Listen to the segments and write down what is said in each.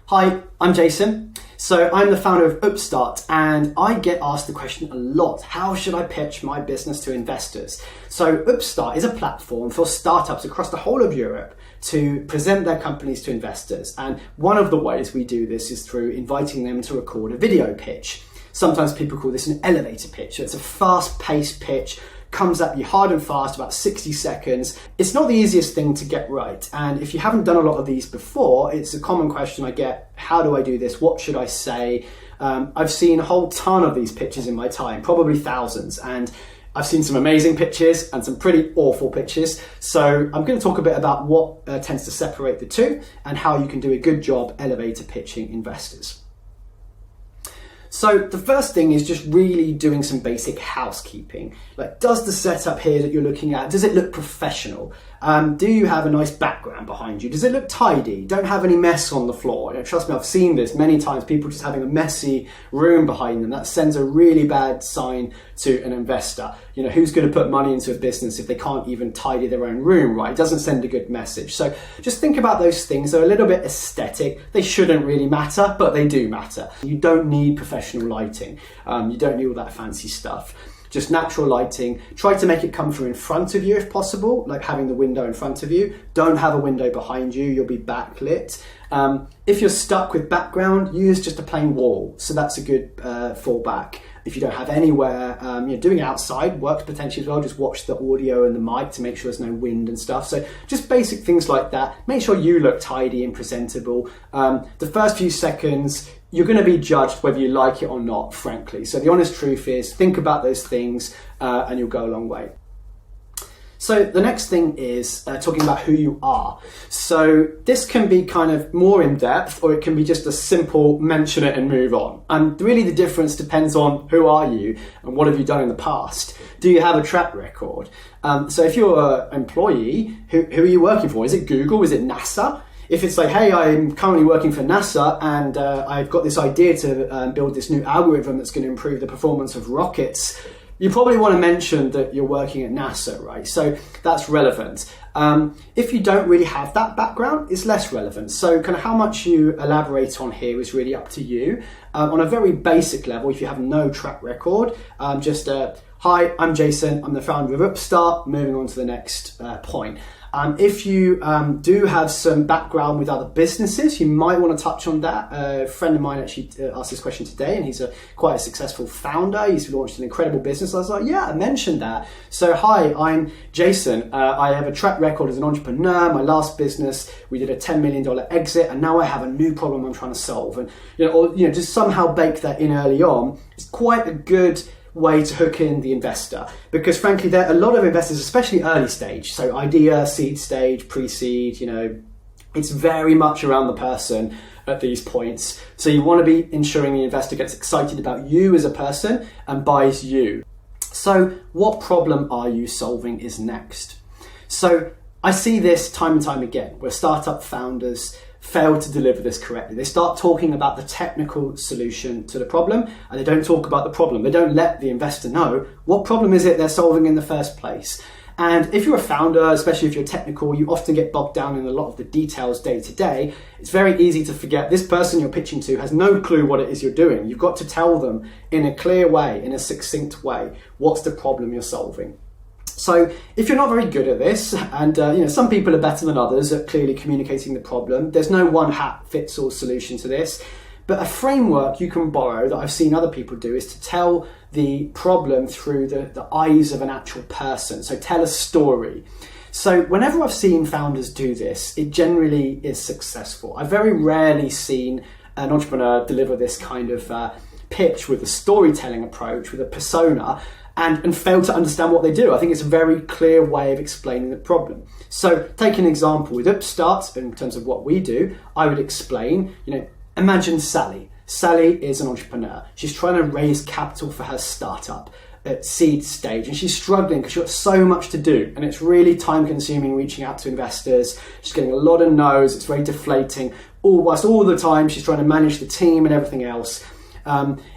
Hi, I'm Jason. So I'm the founder of UPPSTART and I get asked the question a lot, how should I pitch my business to investors? So UPPSTART is a platform for startups across the whole of Europe to present their companies to investors. And one of the ways we do this is through inviting them to record a video pitch. Sometimes people call this an elevator pitch. So it's a fast-paced pitch, comes at you hard and fast, about 60 seconds. It's not the easiest thing to get right. And if you haven't done a lot of these before, it's a common question I get, how do I do this? What should I say? I've seen a whole ton of these pitches in my time, probably thousands. And I've seen some amazing pitches and some pretty awful pitches. So I'm going to talk a bit about what tends to separate the two and how you can do a good job elevator pitching investors. So the first thing is just really doing some basic housekeeping. Like, does the setup here that you're looking at, does it look professional? Do you have a nice background behind you? Does it look tidy? Don't have any mess on the floor. Trust me, I've seen this many times, people just having a messy room behind them. That sends a really bad sign to an investor. Who's going to put money into a business if they can't even tidy their own room, right? It doesn't send a good message. So just think about those things. They're a little bit aesthetic. They shouldn't really matter, but they do matter. You don't need professional lighting. You don't need all that fancy stuff. Just natural lighting. Try to make it come through in front of you if possible, like having the window in front of you. Don't have a window behind you, you'll be backlit. If you're stuck with background, use just a plain wall. So that's a good fallback. If you don't have anywhere, doing it outside works potentially as well. Just watch the audio and the mic to make sure there's no wind and stuff. So just basic things like that. Make sure you look tidy and presentable. The first few seconds, you're going to be judged whether you like it or not, frankly. So the honest truth is, think about those things and you'll go a long way. So the next thing is talking about who you are. So this can be kind of more in depth, or it can be just a simple mention it and move on. And really the difference depends on who are you and what have you done in the past. Do you have a track record? So if you're an employee, who are you working for? Is it Google? Is it NASA? If it's like, hey, I'm currently working for NASA and I've got this idea to build this new algorithm that's going to improve the performance of rockets, you probably want to mention that you're working at NASA, right? So that's relevant. If you don't really have that background, it's less relevant. So kind of how much you elaborate on here is really up to you. On a very basic level, if you have no track record, hi, I'm Jason, I'm the founder of UPPSTART, moving on to the next point. If you do have some background with other businesses, you might want to touch on that. A friend of mine actually asked this question today, and he's quite a successful founder. He's launched an incredible business. I was like, yeah, I mentioned that. So hi, I'm Jason. I have a track record as an entrepreneur. My last business, we did a $10 million exit, and now I have a new problem I'm trying to solve. And just somehow bake that in early on. It's quite a good way to hook in the investor, because frankly there are a lot of investors, especially early stage, so idea, seed stage, pre-seed, it's very much around the person at these points. So you want to be ensuring the investor gets excited about you as a person and buys you. So what problem are you solving is next. So I see this time and time again where startup founders fail to deliver this correctly. They start talking about the technical solution to the problem and they don't talk about the problem. They don't let the investor know what problem is it they're solving in the first place. And if you're a founder, especially if you're technical, you often get bogged down in a lot of the details day to day. It's very easy to forget this person you're pitching to has no clue what it is you're doing. You've got to tell them in a clear way, in a succinct way, what's the problem you're solving. So if you're not very good at this, and some people are better than others at clearly communicating the problem, there's no one hat fits all solution to this. But a framework you can borrow that I've seen other people do is to tell the problem through the eyes of an actual person. So tell a story. So whenever I've seen founders do this, it generally is successful. I've very rarely seen an entrepreneur deliver this kind of pitch with a storytelling approach, with a persona, and fail to understand what they do. I think it's a very clear way of explaining the problem. So take an example with UPPSTART in terms of what we do. I would explain, imagine Sally. Sally is an entrepreneur. She's trying to raise capital for her startup at seed stage, and she's struggling because she's got so much to do, and it's really time consuming reaching out to investors. She's getting a lot of no's. It's very deflating. Whilst all the time she's trying to manage the team and everything else.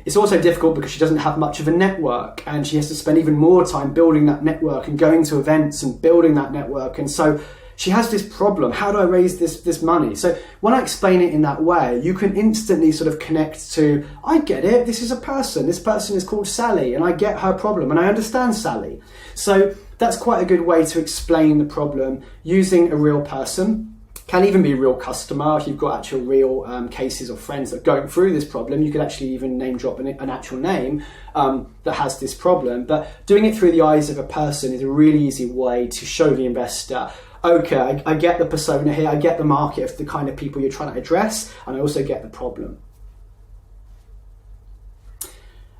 It's also difficult because she doesn't have much of a network, and she has to spend even more time building that network and going to events and building that network. And so she has this problem. How do I raise this money? So when I explain it in that way, you can instantly sort of connect to, I get it, this is a person. This person is called Sally, and I get her problem, and I understand Sally. So that's quite a good way to explain the problem using a real person. Can even be a real customer. If you've got actual real cases or friends that are going through this problem, you could actually even name drop an actual name that has this problem. But doing it through the eyes of a person is a really easy way to show the investor, okay, I get the persona here, I get the market of the kind of people you're trying to address, and I also get the problem.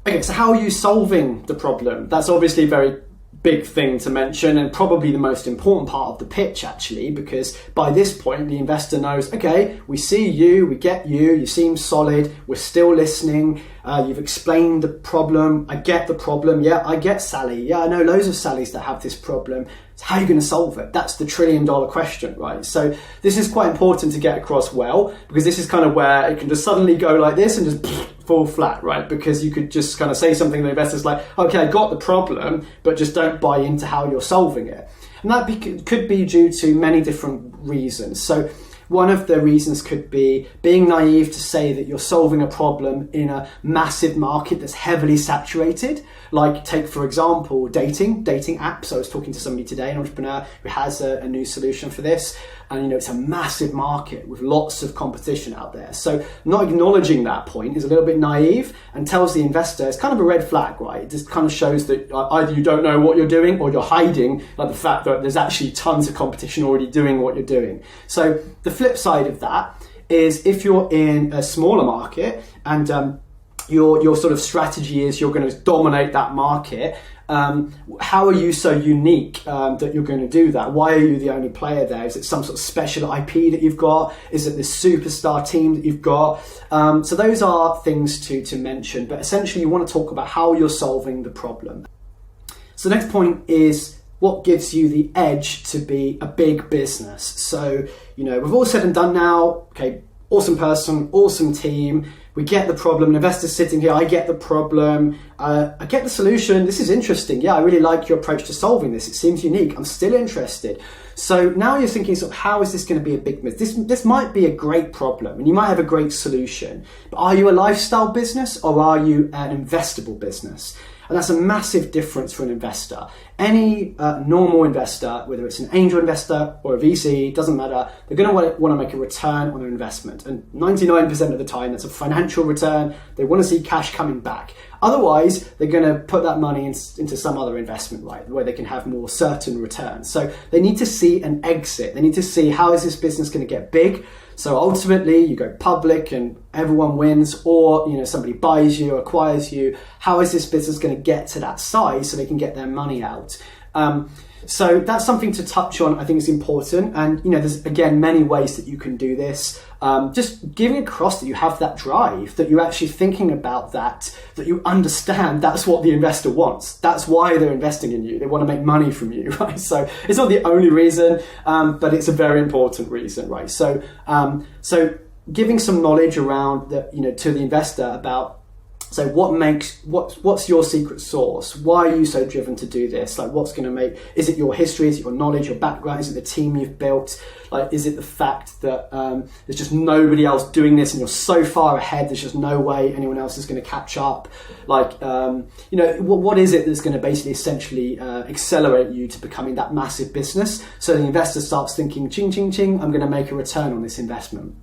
Okay, so how are you solving the problem? That's obviously very big thing to mention, and probably the most important part of the pitch, actually, because by this point the investor knows, okay, we see you, we get you, you seem solid, we're still listening, you've explained the problem, I get the problem, yeah, I get Sally, yeah, I know loads of Sallys that have this problem. So how are you going to solve it? That's the $1 trillion question, right? So this is quite important to get across well, because this is kind of where it can just suddenly go like this and just fall flat, right? Because you could just kind of say something to the investor's like, okay, I got the problem, but just don't buy into how you're solving it. And that could be due to many different reasons. So one of the reasons could be being naive to say that you're solving a problem in a massive market that's heavily saturated. Like, take, for example, dating apps. I was talking to somebody today, an entrepreneur who has a new solution for this. And, it's a massive market with lots of competition out there. So not acknowledging that point is a little bit naive and tells the investor, it's kind of a red flag, right? It just kind of shows that either you don't know what you're doing or you're hiding like the fact that there's actually tons of competition already doing what you're doing. So the flip side of that is if you're in a smaller market and your sort of strategy is you're going to dominate that market, how are you so unique that you're going to do that? Why are you the only player there? Is it some sort of special IP that you've got? Is it this superstar team that you've got? So those are things to mention, but essentially you want to talk about how you're solving the problem. So the next point is what gives you the edge to be a big business. So, we've all said and done now, okay, awesome person, awesome team. We get the problem. An investor's sitting here. I get the problem. I get the solution. This is interesting. Yeah, I really like your approach to solving this. It seems unique. I'm still interested. So now you're thinking, sort of, how is this going to be a big business? This might be a great problem, and you might have a great solution. But are you a lifestyle business or are you an investable business? And that's a massive difference for an investor. Any normal investor, whether it's an angel investor or a VC, doesn't matter, they're going to want to make a return on their investment. And 99% of the time, that's a financial return. They want to see cash coming back. Otherwise, they're going to put that money into some other investment, right, where they can have more certain returns. So they need to see an exit. They need to see, how is this business going to get big? So ultimately, you go public and everyone wins, or somebody buys you, acquires you. How is this business going to get to that size so they can get their money out? So that's something to touch on. I think is important. And there's again many ways that you can do this. Just giving across that you have that drive, that you're actually thinking about that you understand that's what the investor wants. That's why they're investing in you. They want to make money from you, right? So it's not the only reason, but it's a very important reason, right? So giving some knowledge around to the investor about, so what's your secret sauce? Why are you so driven to do this? Like, what's going to make, is it your history? Is it your knowledge, your background? Is it the team you've built? Like, is it the fact that there's just nobody else doing this and you're so far ahead, there's just no way anyone else is going to catch up? Like, what is it that's going to basically essentially accelerate you to becoming that massive business? So the investor starts thinking, ching, ching, ching, I'm going to make a return on this investment.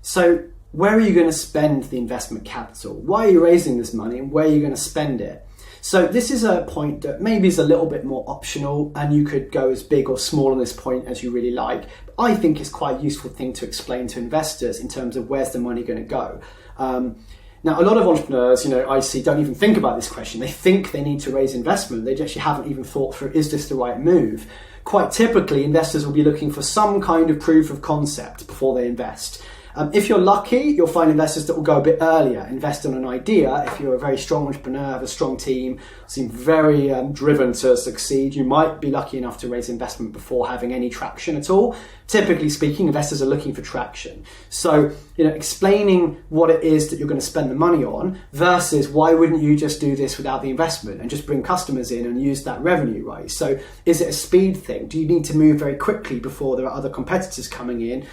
So where are you going to spend the investment capital? Why are you raising this money and where are you going to spend it? So this is a point that maybe is a little bit more optional, and you could go as big or small on this point as you really like. But I think it's quite a useful thing to explain to investors in terms of where's the money going to go. Now, a lot of entrepreneurs, I see, don't even think about this question. They think they need to raise investment. They actually haven't even thought through, is this the right move? Quite typically, investors will be looking for some kind of proof of concept before they invest. If you're lucky, you'll find investors that will go a bit earlier, invest in an idea. If you're a very strong entrepreneur, have a strong team, seem very driven to succeed, you might be lucky enough to raise investment before having any traction at all. Typically speaking, investors are looking for traction. So, explaining what it is that you're going to spend the money on versus why wouldn't you just do this without the investment and just bring customers in and use that revenue, right? So is it a speed thing? Do you need to move very quickly before there are other competitors coming in,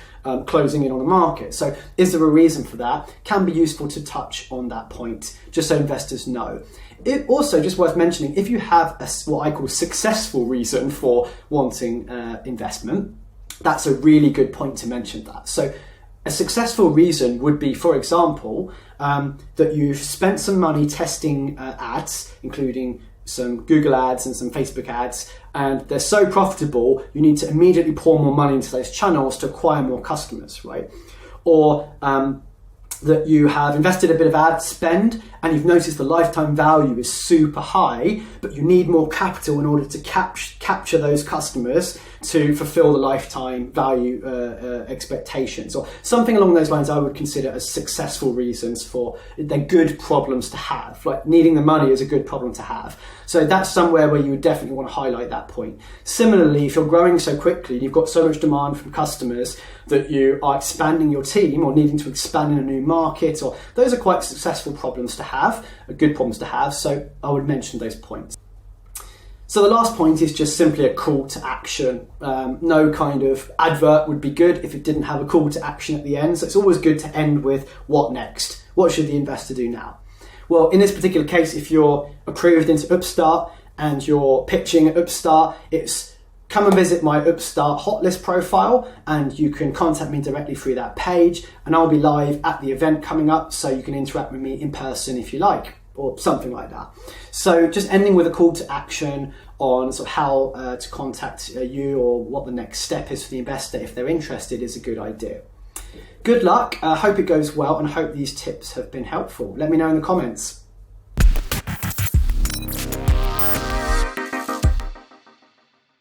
closing in on the market? So is there a reason for that? Can be useful to touch on that point, just so investors know. It also just worth mentioning, if you have what I call successful reason for wanting investment, that's a really good point to mention that. So a successful reason would be, for example, that you've spent some money testing ads, including some Google ads and some Facebook ads, and they're so profitable, you need to immediately pour more money into those channels to acquire more customers, right? Or that you have invested a bit of ad spend and you've noticed the lifetime value is super high, but you need more capital in order to capture those customers to fulfill the lifetime value expectations, or something along those lines. I would consider as successful reasons for, they're good problems to have. Like needing the money is a good problem to have. So that's somewhere where you would definitely want to highlight that point. Similarly, if you're growing so quickly, you've got so much demand from customers that you are expanding your team or needing to expand in a new market, or those are quite successful problems to have, good problems to have. So I would mention those points. So the last point is just simply a call to action. No kind of advert would be good if it didn't have a call to action at the end. So it's always good to end with what next? What should the investor do now? Well, in this particular case, if you're approved into Upstart and you're pitching at Upstart, it's come and visit my Upstart hot list profile and you can contact me directly through that page, and I'll be live at the event coming up, so you can interact with me in person if you like, or something like that. So just ending with a call to action on sort of how to contact you, or what the next step is for the investor if they're interested, is a good idea. Good luck, hope it goes well, and hope these tips have been helpful. Let me know in the comments.